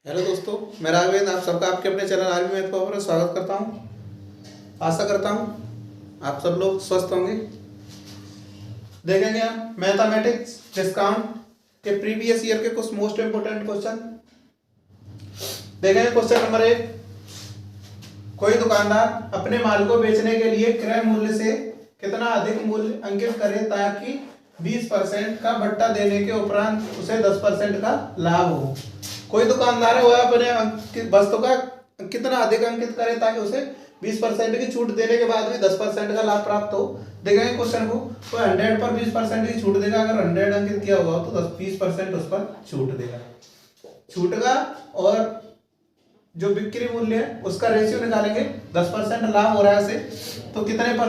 Hello दोस्तों, मैं राघवेंद्र आप सबका आपके अपने चैनल आर्मी मैथ पावर में स्वागत करता हूं। आशा करता हूं आप सब लोग स्वस्थ होंगे। देखेंगे हम मैथमेटिक्स डिस्काउंट के प्रीवियस ईयर के कुछ मोस्ट इंपोर्टेंट क्वेश्चन। देखेंगे क्वेश्चन नंबर 1। कोई दुकानदार अपने माल को बेचने के लिए क्रय मूल्य से कितना अधिक मूल्य अंकित करे ताकि 20% का बट्टा देने के उपरांत उसे 10% का लाभ हो। कोई दुकानदार है वह अपने वस्तु का कितना अधिक अंकित करे ताकि उसे 20% की छूट देने के बाद भी 10% का लाभ प्राप्त हो। देखेंगे क्वेश्चन को, तो 100 पर 20% की छूट देगा। अगर 100 अंकित किया होगा तो 20% उस पर छूट देगा, छूटेगा। और जो बिक्री मूल्य है उसका रेशियो निकालेंगे। 10% लाभ हो रहा है उसे, तो कितने पर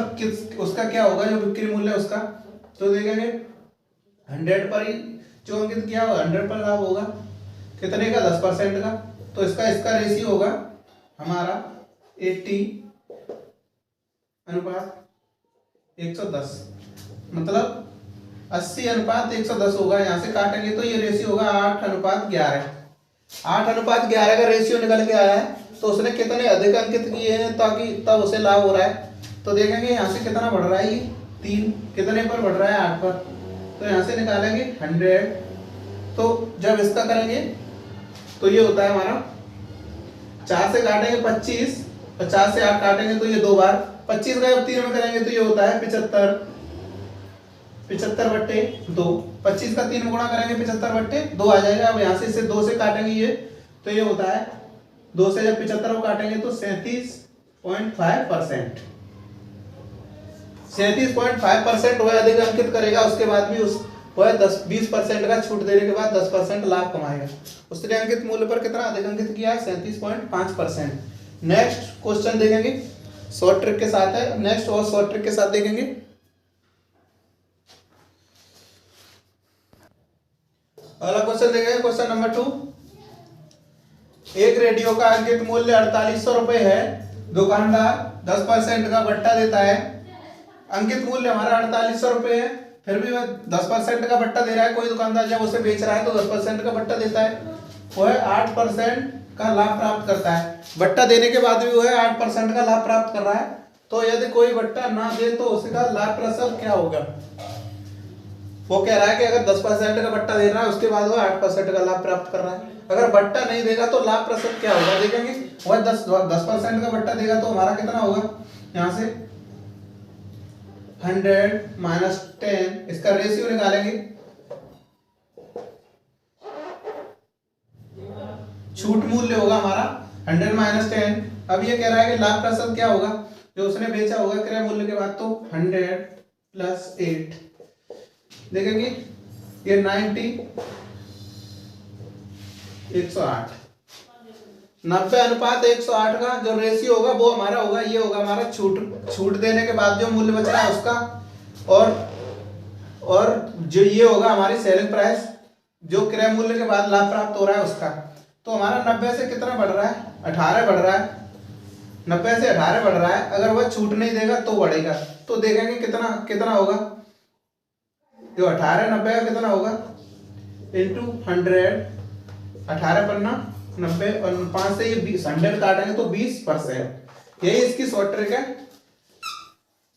उसका क्या होगा जो बिक्री मूल्य है उसका। तो देखेंगे 100 पर ही जो अंकित किया होगा 100 पर लाभ होगा कितने का, 10% का। तो इसका रेशियो होगा हमारा 80 अनुपात 110, मतलब 80 अनुपात 110 होगा। यहाँ से काटेंगे तो ये रेशियो होगा 8 अनुपात 11। 8 अनुपात 11 का रेशियो निकल के आया है, तो उसने कितने अधिक अंकित किए हैं ताकि तब उसे लाभ हो रहा है। तो देखेंगे यहाँ से कितना बढ़ रहा है, ये 3 कितने पर बढ़ रहा है, 8 पर। तो यहाँ से निकालेंगे 100। तो जब इसका करेंगे तो ये होता है हमारा 4 से काटेंगे 25, 50 से 8 काटेंगे तो ये 2 बार 25 का जब 3 में करेंगे तो ये होता है 75, 75/2। 25 का 3 में गुणा करेंगे 75/2 आ जाएगा। अब यहाँ से इसे 2 से काटेंगे ये, तो ये होता है 2 से जब 75 को काटेंगे तो 37.5%। 37.5% वह अधिक अंकित करेगा, उसके बाद भी वह 20% का छूट देने के बाद 10% लाभ कमाएगा। उसने अंकित मूल्य पर कितना अधिक अंकित किया है, 37.5%। नेक्स्ट क्वेश्चन देखेंगे, शॉर्ट ट्रिक के साथ है। नेक्स्ट और शॉर्ट ट्रिक के साथ देखेंगे। अगला क्वेश्चन देखेंगे, क्वेश्चन नंबर 2। एक रेडियो का अंकित मूल्य 4800 रुपए है। दुकानदार 10% का बट्टा देता है। अंकित मूल्य हमारा 4800 रुपए है, फिर भी वह 10% का बट्टा दे रहा है। कोई दुकानदार जब उसे बेच रहा है तो 10% का बट्टा देता है, वह 8% का लाभ प्राप्त करता है। बट्टा देने के बाद भी वह 8% का लाभ प्राप्त कर रहा है। तो यदि कोई बट्टा ना दे तो उसका लाभ प्रतिशत क्या होगा। वो कह रहा है कि अगर 10% का बट्टा दे रहा है उसके बाद वह 8% का लाभ प्राप्त कर रहा है। अगर बट्टा नहीं देगा तो लाभ प्रतिशत क्या होगा। देखेंगे वह 10% का बट्टा देगा तो हमारा कितना होगा, यहाँ से 100 माइनस 10, इसका रेशियो निकालेंगे। छूट मूल्य होगा हमारा 100 माइनस 10। अब ये कह रहा है कि लाभ प्रतिशत क्या होगा जो उसने बेचा होगा क्रय मूल्य के बाद, तो 100 प्लस 8। देखेंगे ये 90 108, 90 अनुपात 108 का जो रेशियो होगा वो हमारा होगा, ये होगा हमारा छूट देने के बाद जो मूल्य बच रहा है उसका। और जो ये होगा हमारी सेलिंग प्राइस, जो क्रय मूल्य के बाद लाभ प्राप्त हो रहा है उसका। तो हमारा 90 से कितना बढ़ रहा है, 18 बढ़ रहा है। 90 से 18 बढ़ रहा है। अगर वह छूट नहीं देगा तो बढ़ेगा। तो देखेंगे कितना होगा, जो 18 90 का कितना होगा इंटू 100। 18 पन्ना 90 और 5 से ये 20, 100 काटेंगे तो 20%। यही इसकी शॉर्ट ट्रिक है।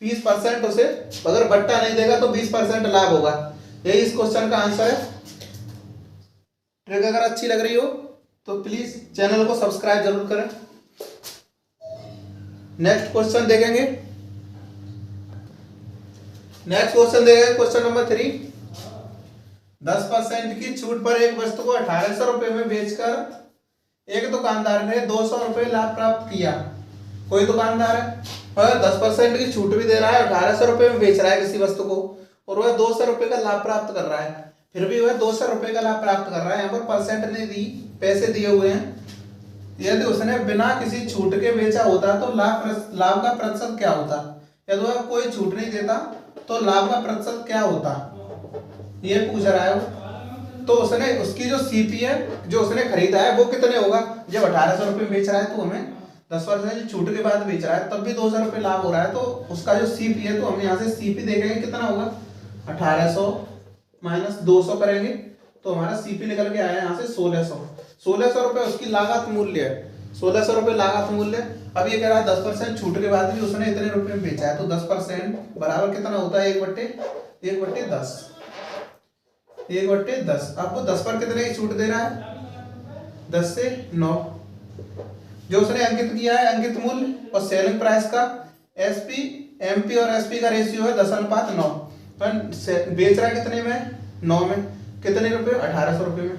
20% उसे अगर बट्टा नहीं देगा तो 20% लाभ होगा। यही इस क्वेश्चन का आंसर है। ट्रिक अगर अच्छी लग रही हो तो प्लीज चैनल को सब्सक्राइब जरूर करें। नेक्स्ट क्वेश्चन देखेंगे। Question number 3। 10% की छूट पर एक वस्तु को 1800 रुपए में बेचकर एक दुकानदार ने 200 रुपए लाभ प्राप्त किया। कोई दुकानदार है वह 10% की छूट भी दे रहा है, 1800 रुपए में बेच रहा है किसी वस्तु को, और वह 200 रुपए का लाभ प्राप्त कर रहा है। फिर भी वह 200 रुपए का लाभ प्राप्त कर रहा है। यहाँ पर परसेंट नहीं दी, पैसे दिए हुए हैं। यदि उसने बिना किसी छूट के बेचा होता तो लाभ का प्रतिशत क्या होता। यदि वह कोई छूट नहीं देता तो लाभ का प्रतिशत क्या होता, ये पूछ रहा है। तो उसने उसकी जो सीपी है जो उसने खरीदा है वो कितने होगा। जब 1800 रुपए बेच रहा है तो हमें 10% छूट के बाद बेच रहा है तब भी 200 रुपए लाभ हो रहा है। तो उसका जो सीपी है, तो हम यहाँ से सीपी देखेंगे कितना होगा, 1800 माइनस 200 करेंगे तो हमारा सीपी निकल के आया यहाँ से 1600। ₹1600 उसकी लागत मूल्य है, ₹1600 लागत मूल्य। अब ये कह रहा है 10% छूट के बाद भी उसने इतने रुपए में बेचा है, तो 10% बराबर कितना होता है? 1/10। 1/10। आपको 10 पर कितने की छूट दे रहा है? 10 से 9। जो उसने अंकित किया है अंकित मूल्य और सेलिंग प्राइस का एसपी, एमपी और एसपी का रेशियो है 10:9। पर बेच रहा है कितने में? 9 में। कितने रुपए? 1800 रुपए में।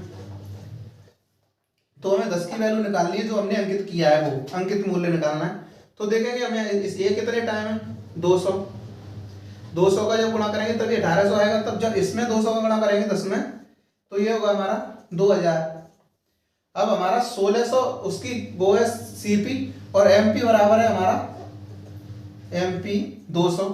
तो हमें 10 की वैल्यू निकालनी है, जो हमने अंकित किया है वो अंकित मूल्य निकालना है। तो देखेंगे हमें ये कितने टाइम है? 200। 200 का जब गुणा करेंगे तभी 1800 आएगा, तब जब इसमें 200 का गुणा करेंगे 10 में, तो ये होगा हमारा 2000। अब हमारा 1600 उसकी वो है सीपी और एमपी बराबर है हमारा एमपी 200।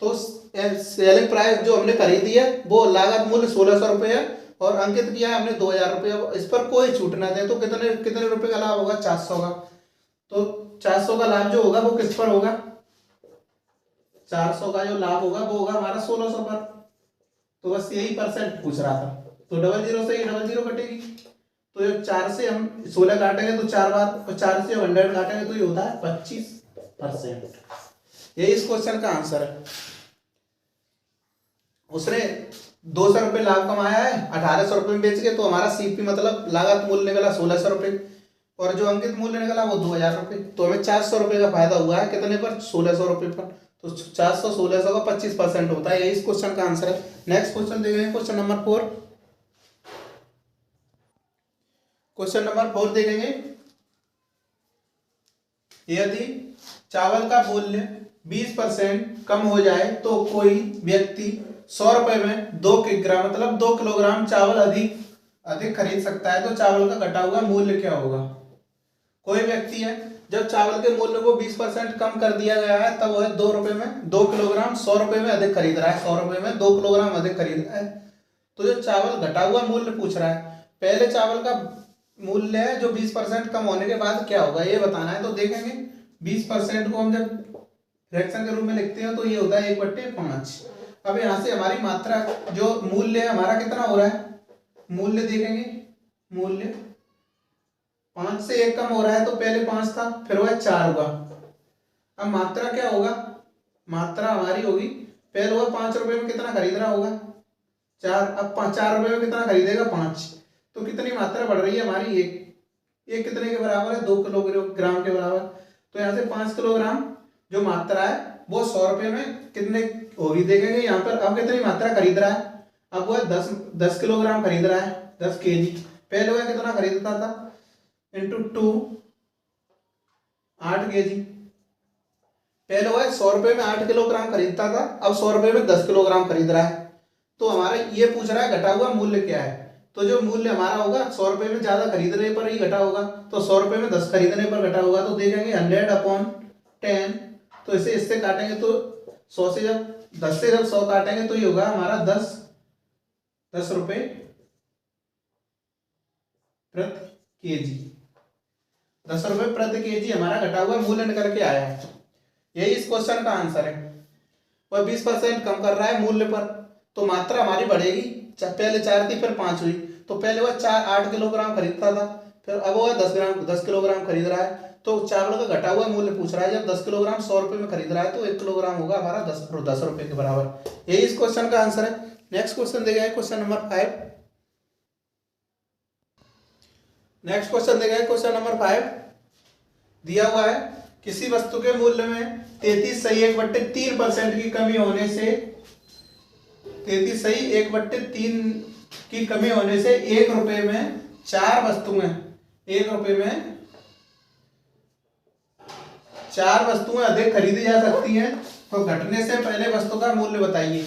तो सेलिंग प्राइस जो हमने खरीदी है वो लागत मूल्य 1600 रुपये है और अंकित किया है हमने 2000 रुपये। इस पर कोई छूट ना दे तो कितने कितने रुपए का लाभ होगा? 400 का। तो 400 का लाभ जो होगा वो किस पर होगा? 400 का जो लाभ होगा वो होगा हमारा 1600 पर। तो बस यही परसेंट पूछ रहा था। तो 00 से ये 00 कटेगी, तो ये 4 से हम 16 काटेंगे तो 4 बार, और 4 से 100 काटेंगे तो ये होता है 25%। यही इस क्वेश्चन का आंसर है। उसने 200 रुपये लाभ कमाया है 1800 रुपये में बेच के, तो हमारा सीपी मतलब लागत मूल्य निकला 1600 रुपये और जो अंकित मूल्य निकला वो 2000 रुपये। तो हमें 400 रुपये का फायदा हुआ है कितने पर? 1600 रुपये पर। तो 400 1600 का 25% होता है। यही इस क्वेश्चन का आंसर है। नेक्स्ट क्वेश्चन देखेंगे, क्वेश्चन नंबर 4। क्वेश्चन नंबर 4 देखेंगे, यदि चावल का मूल्य 20% कम हो जाए तो कोई व्यक्ति 100 रुपए में 2 किलोग्राम मतलब 2 किलोग्राम चावल अधिक खरीद सकता है, तो चावल का घटा हुआ मूल्य क्या होगा? कोई व्यक्ति है, जब चावल के मूल्य को 20% कम कर दिया गया है तब वह 2 रुपए में 2 किलोग्राम 100 रुपए में अधिक खरीद रहा है, 100 रुपए में 2 किलोग्राम अधिक खरीद रहा है। तो जो चावल घटा हुआ मूल्य पूछ रहा है, पहले चावल का मूल्य है जो 20% कम होने के बाद क्या होगा ये बताना है। तो देखेंगे 20% को हम जब फ्रैक्शन के रूप में लिखते हैं तो ये होता है 1/5। अब यहाँ से हमारी मात्रा जो मूल्य है हमारा कितना हो रहा है? मूल्य देखेंगे, मूल्य 5 से 1 कम हो रहा है, तो पहले 5 था फिर वह 4 हुआ। अब मात्रा क्या होगा? मात्रा हमारी होगी, पहले वह 5 रुपए में कितना खरीद रहा होगा? 4। अब 4 रुपए में कितना खरीदेगा? 5। तो कितनी मात्रा बढ़ रही है हमारी? 1। 1 कितने के बराबर है? 2 किलोग्राम के बराबर। तो यहाँ से 5 किलोग्राम जो मात्रा है वो 100 रुपए में कितने होगी देखेंगे। यहाँ पर अब कितनी मात्रा खरीद रहा है? अब वह 10 किलोग्राम खरीद रहा है, 10 केजी। पहले वह कितना खरीदता था? Into 2 8 KG. पहले वह 100 रुपए में 8 किलोग्राम खरीदता था, अब 100 रुपए में 10 किलोग्राम खरीद रहा है। तो हमारा ये पूछ रहा है घटा हुआ मूल्य क्या है। तो जो मूल्य हमारा होगा 100 रुपए में ज्यादा खरीदने पर ही घटा होगा, तो 100 रुपए में 10 खरीदने पर घटा होगा। तो देखेंगे 100/10। तो इसे इससे काटेंगे तो 100 से जब 10 से जब 100 काटेंगे तो ये होगा हमारा 10 रुपए प्रति केजी। 10 रुपए प्रति केजी हमारा घटा हुआ मूल्य निकल के आया है। यही इस क्वेश्चन का आंसर है। वह 20% कम कर रहा है मूल्य पर, तो मात्रा हमारी बढ़ेगी। पहले 4 थी फिर 5 हुई, तो पहले वह 8 किलोग्राम खरीदता था, फिर अब वह 10 किलोग्राम खरीद रहा है। तो चावल का घटा हुआ मूल्य पूछ रहा है। जब 10 किलोग्राम 100 रुपए में खरीद रहा है तो 1 किलोग्राम होगा हमारा 10 रुपए के बराबर। यही इस क्वेश्चन का आंसर है। नेक्स्ट क्वेश्चन देखेंगे, क्वेश्चन नंबर 5। नेक्स्ट क्वेश्चन देखेंगे, क्वेश्चन नंबर 5 दिया हुआ है, किसी वस्तु के मूल्य में 33.1/3% की कमी होने से 33.1/3 की कमी होने से 1 रुपए में 4 वस्तुएं 1 रुपए में 4 वस्तुएं अधिक खरीदी जा सकती हैं, तो घटने से पहले वस्तु का मूल्य बताइए।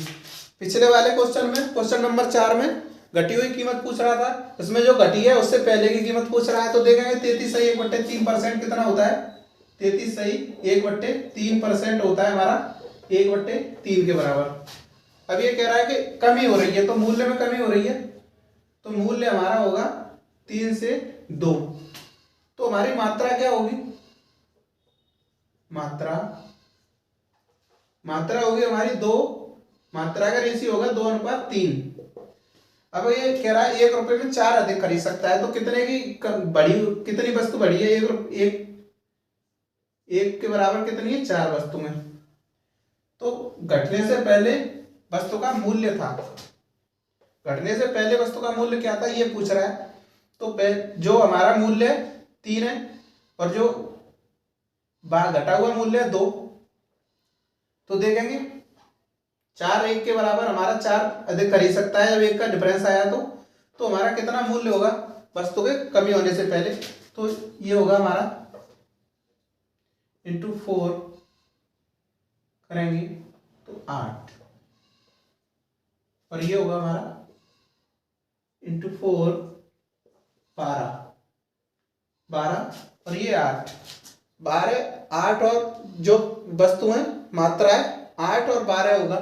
पिछले वाले क्वेश्चन में, क्वेश्चन नंबर 4 में घटी हुई कीमत पूछ रहा था, इसमें जो घटी है उससे पहले की कीमत पूछ रहा है। तो देखेंगे 33.1/3% कितना होता है? 33.1/3% होता है हमारा 1/3 के बराबर। अब ये कह रहा है कि कमी हो रही है, तो मूल्य में कमी हो रही है, तो मूल्य हमारा होगा 3 से 2। तो हमारी मात्रा क्या होगी? मात्रा होगी हमारी 2, मात्रा का रेशियो होगा 2:3। अब ये कह रहा है 1 रुपए में 4 अधिक खरीद सकता है, तो कितने की बड़ी, कितनी वस्तु बड़ी है? एक के बराबर कितनी है? 4 वस्तु में। तो घटने से पहले वस्तु का मूल्य था, घटने से पहले वस्तु का मूल्य क्या था ये पूछ रहा है। तो जो हमारा मूल्य 3 है और जो घटा हुआ मूल्य है 2, तो देखेंगे 4 1 के बराबर, हमारा 4 अधिक खरीद सकता है जब 1 का डिफरेंस आया तो हमारा कितना मूल्य होगा वस्तु के कमी होने से पहले? तो ये होगा हमारा इंटू 4 करेंगे तो 8, और ये होगा हमारा इंटू 4 12 और ये 8 और जो वस्तु है मात्रा है 8 और 12 होगा।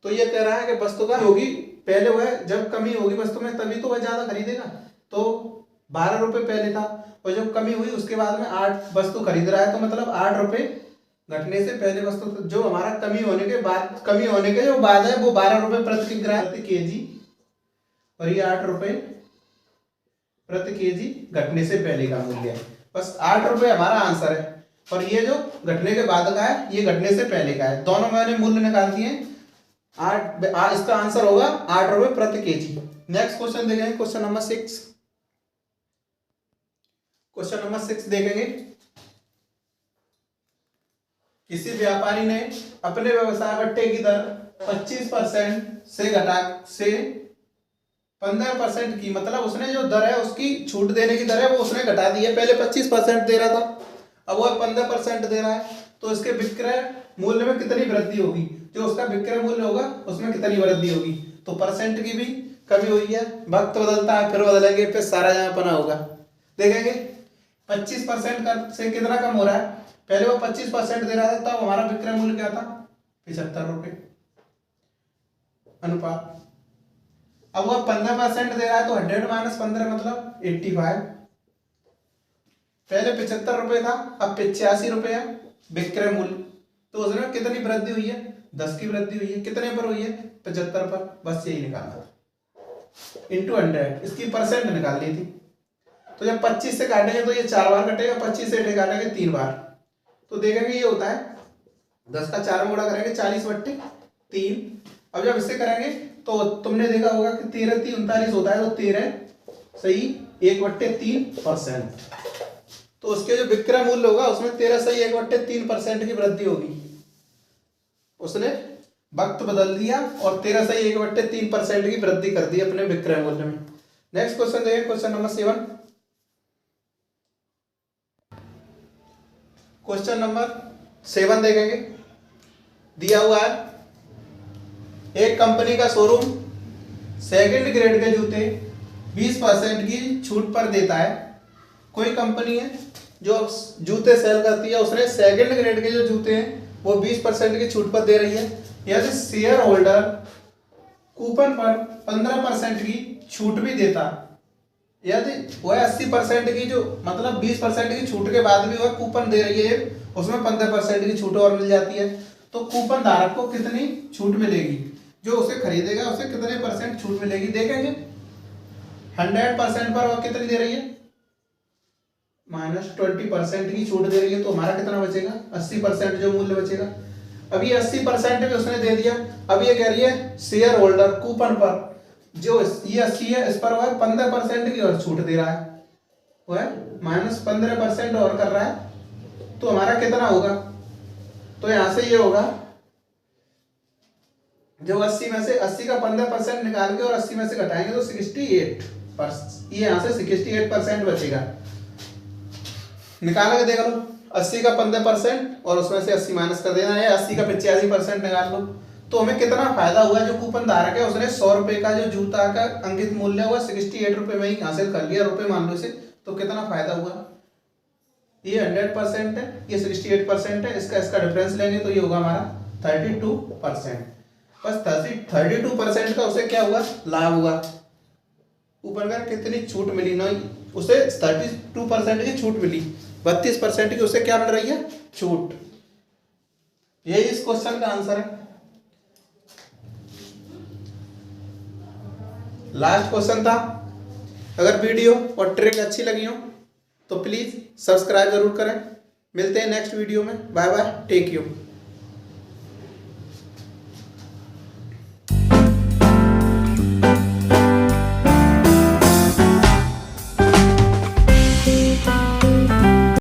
तो ये कह रहा है कि वस्तु का होगी पहले वह जब कमी होगी वस्तु में तभी तो वह ज्यादा खरीदेगा। तो 12 रुपए पहले था और जब कमी हुई उसके बाद में 8 वस्तु खरीद रहा है, तो मतलब 8 रुपए घटने से पहले वस्तु, जो हमारा कमी होने के जो बाद है वो 12 रुपए प्रति केजी, और ये 8 रुपए प्रति केजी घटने से पहले का मूल्य है। बस 8 रुपए हमारा आंसर है, और ये जो घटने के बाद का है ये घटने से पहले का है। दोनों मैंने मूल्य निकाल दिए। इसका आंसर होगा 8 रुपए प्रति केजी। नेक्स्ट क्वेश्चन देखेंगे, क्वेश्चन नंबर 6। क्वेश्चन नंबर 6 देखेंगे। किसी व्यापारी ने अपने व्यवसाय भत्ते की दर 25% से घटा से 15% की, मतलब उसने जो दर है उसकी छूट देने की दर है वो उसने घटा दी है। पहले 25% दे रहा था, अब वो 15% दे रहा है। तो इसके विक्रय मूल्य में कितनी वृद्धि होगी? जो उसका विक्रय मूल्य होगा उसमें कितनी वृद्धि होगी? तो परसेंट की भी कमी हुई है, वक्त बदलता है फिर बदलेंगे, फिर सारा यहाँ पना होगा। देखेंगे 25% से कितना कम हो रहा है। पहले वो 25% दे रहा था तब हमारा विक्रय मूल्य क्या था? 75 रुपए अनुपात। अब वह 15% दे रहा है तो 100 माइनस 15 मतलब 85। पहले 75 रुपए था, अब 85 रुपए है विक्रय मूल्य। तो उसमें कितनी वृद्धि हुई है? 10 की वृद्धि हुई है। कितने पर हुई है? 75 पर। बस यही निकालना था। इंटू 100 इसकी परसेंट निकालनी थी। तो जब 25 से काटेंगे तो ये 4 बार कटेगा, 25 से काटेंगे 3 बार। तो देखेंगे ये होता है 10 का 4 में गुणा करेंगे 40/3। अब जब इससे करेंगे तो तुमने देखा होगा कि 13 3 39 होता है, तो 13 सही 1/3%। तो उसके जो विक्रय मूल्य होगा उसमें 13 सही 1/3% की वृद्धि होगी। उसने वक्त बदल दिया और 13 सही 1/3% की वृद्धि कर दी अपने विक्रय मूल्य में। नेक्स्ट क्वेश्चन देखिए, क्वेश्चन नंबर 7। क्वेश्चन नंबर 7 देखेंगे। दिया हुआ है एक कंपनी का शोरूम सेकंड ग्रेड के जूते 20% की छूट पर देता है। कोई कंपनी है जो जूते सेल करती है, उसने सेकंड ग्रेड के जो जूते हैं वो 20% की छूट पर दे रही है। यदि शेयर होल्डर कूपन पर 15% की छूट भी देता, यदि वह 80% की जो मतलब 20% की छूट के बाद भी वह कूपन दे रही है, उसमें 15% की छूट और मिल जाती है, तो कूपन धारक को कितनी छूट मिलेगी? जो उसे खरीदेगा उसे कितने % छूट मिलेगी? देखेंगे 100% पर वह कितनी दे रही है? -20% की छूट दे रही है। तो हमारा कितना बचेगा? 80% जो मूल्य बचेगा। अब ये 80% भी उसने दे दिया। अब ये कह रही है शेयर होल्डर कूपन पर जो ये 80 है इस पर वह 15% की और छूट दे रहा है, वह -15% और कर रहा है। तो हमारा कितना होगा? तो यहां से ये होगा जो 80 में से 80 का 15% निकाल के और 80 में से घटाएंगे तो 68%, ये यहां से 68% बचेगा। निकाल के देख लो 80 का 15% और उसमें से 80 माइनस कर देना है, 80 का 85% निकाल लो। तो हमें कितना फायदा हुआ? जो कूपन धारक है उसने 100 रुपए का जो जूता का अंकित मूल्य हुआ 68 रुपए में ही हासिल कर लिया, रुपए मान लो इसे। तो कितना फायदा हुआ? ये 100% है, ये 68% है, इसका डिफरेंस लेंगे तो ये होगा हमारा 32%। बस 32% का उसे क्या हुआ? लाभ हुआ। ऊपर का कितनी छूट मिली ना, उसे 32% की छूट मिली, 32% की उसे क्या मिल रही है? छूट। यही इस क्वेश्चन का आंसर है। लास्ट क्वेश्चन था। अगर वीडियो और ट्रिक अच्छी लगी हो तो प्लीज़ सब्सक्राइब जरूर करें। मिलते हैं नेक्स्ट वीडियो में। Bye bye, take you.